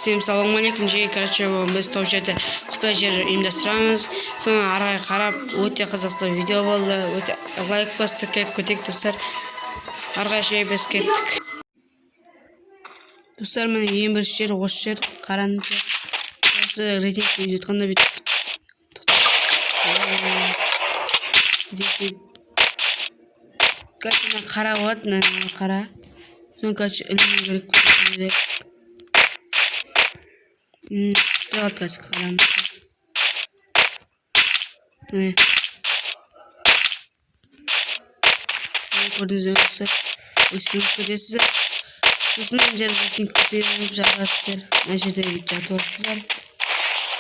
Всем салам алейкум. Короче, біз тау жерде құпия жер ұйымдастырамыз. Соны арай қарап, өте қызықты видео болды. Өте лайк бастық көтек достар. Арғай біз кеттік. Достар, міне ең бірінші жер осы жер қараңыздар. Осы рейтинг видео жатқанда бүйтіп. Короче, қара болады, қара. Соны короче іліну керек көтек. Тұрғат қазір қарамыз. Міне. Көрдіңіз өңірсіз. Өскеніп көтесіздер. Сосын жер рейтинг көтеріп жатасыздар. Мына жерде жатып аласыздар.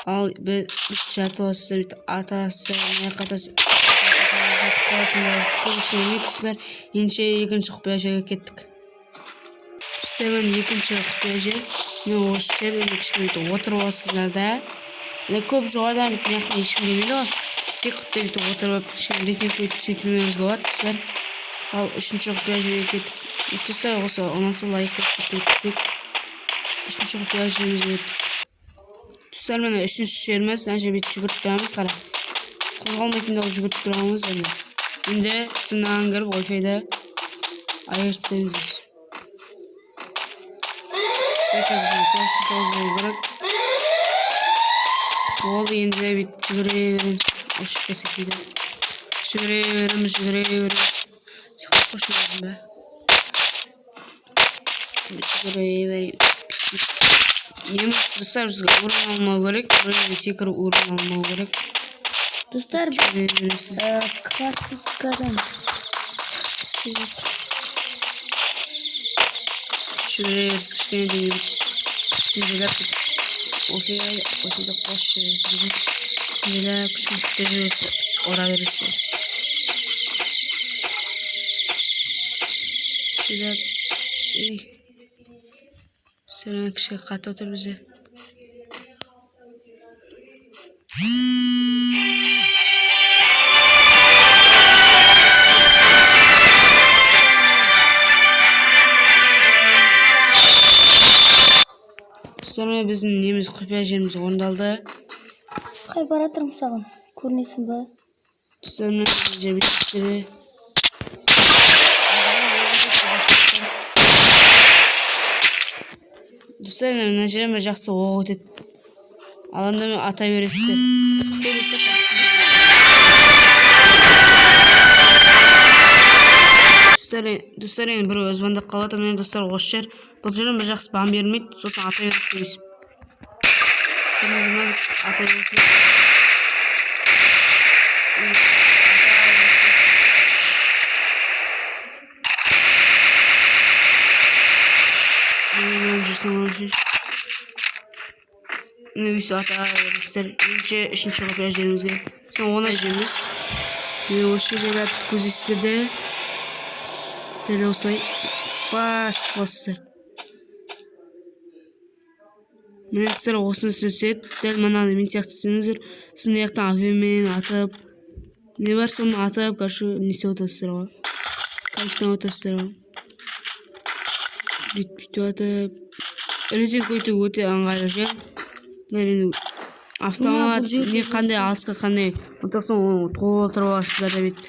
Ал біз жатып аласыздар, атасыздар, мына қатасыз. Жатып қаласыңдар. Көбісіне емейсіздер. Екінші құпия жерге кеттік. Мен екінші құпия жер. Мен осы жерде кішкене отырып аласыздар да. Көп жоғарыдан мына ешкім келмейді ғой. Тек құпия отырып кішкене рейтинг сөйтілмеңізге болады достар. Ал үшінші құпия жерге кеттік. Достар, осы ұнамса лайк кеттік. Үшінші құпия жерімізге кеттік. Достар, міне үшінші жеріміз. Мына жерде жүгіріп тұрамыз, қара. Қозғалмайтын болып жүгіріп тұрамыз. Енді сынаған кіріп Wi-Fi-да айырып тастаймыз. Болды, енді бүйтіп жүгіре береміз. Ұшып кесек дейді. Жүгіре береміз. Сақап қошмайдың ба? Жүгіре береміз. Еміз достар, жүзге ұрын алмау керек. Ұрын секір ұрын алмау керек. Достар, классикадан жүгіре береміз. Кішкене деген сүйрелеп Өтеді қос жүресіз. Елеп күшкілікті жүресі ора бересіз. Елеп сәріне кішке қатты отыр бізде. Достармен біздің неміз құпия жеріміз орындалды. Қай баратырым саған? Көрінесің ба? Достармен жер беттері. Достармен мына жеріме жақсы оқ өтеді. Аланда мен ата бересіздер. Достар, енді бір өз бандап қалады. Мен достар осы жер. Бұл жерін бір жақсы бам бермейді. Сосын ата бересіз. Ата бересіз. Өйсі ата бересіздер. Үшінші құпия жерімізге. Соң оны жеріміз. Осы жерге көзесіздер де. Дәл осылай басып қосыздар. Мен сіздер осыны сөзсет, дәл манағы мен сияқты істеңіздер. Сіз неяқтан афемен атып, не бар соны атып, қаршы несе отасыздар ғой. Кайфтан отасыздар ғой. Бүйтіп атып. Рейтинг өте ыңғайлы жер. Автомат, не қандай алысқа қандай. Отақсан оны толтырып аласыздар да бүйтіп.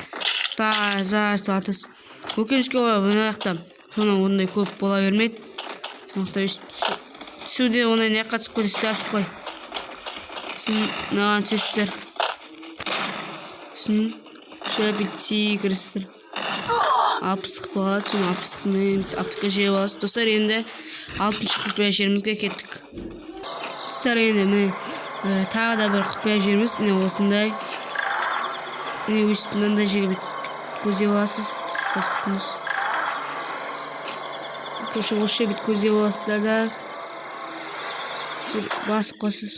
Таза атасыз. Өкінішке ғой бұны аяқта. Соны ондай көп бола бермейді. Сондықтан түсуде ондай не қатысып көресіздер асып қой. Сін наған түсесіздер. Сін шөліп бітсей кіресіздер. Алпысық болады, соны алпысықмен аптыққа жеп аласыз. Достар, енді 6-шы құпия жерімізге кеттік. Достар, енді міне тағы да бір құпия жеріміз. Міне осындай. Міне өсіп мынандай жерге көздеп аласыз. Көрші осы бет көздеп аласыздар да басып қосыз.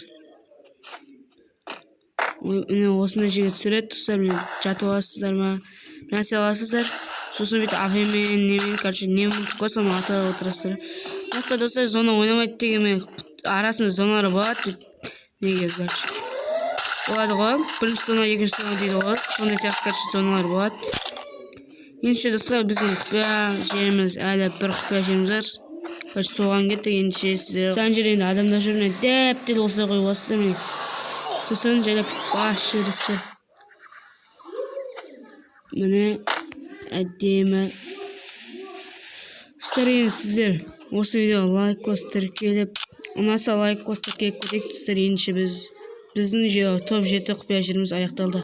Осындай жерге түсіреді. Достар, жатып аласыздар ма? Нәрсе аласыздар. Сосын бет афемен, немен, короче, немен қосым ата отырасыздар. Нақты достар, зона ойнамайды деген арасында зоналары болады. Неге, короче. Болады ғой. Бірінші зона, екінші зона дейді ғой. Сондай сияқты, короче, зоналар болады. Ендеше достар, біздің құпия жеріміз әлі бір құпия жеріміз бар. соған кетті ендеше сіздер сан жерінде адамдар жүрмін деп дел осылай қойып аласыздар міне сосын жайлап басып жібересіздер міне әдемі сіздер осы видеоға лайк қосыңыздар келіп ұнаса лайк қосыңыздар келіп көрейік достар ендеше біздің топ 7 құпия жеріміз аяқталды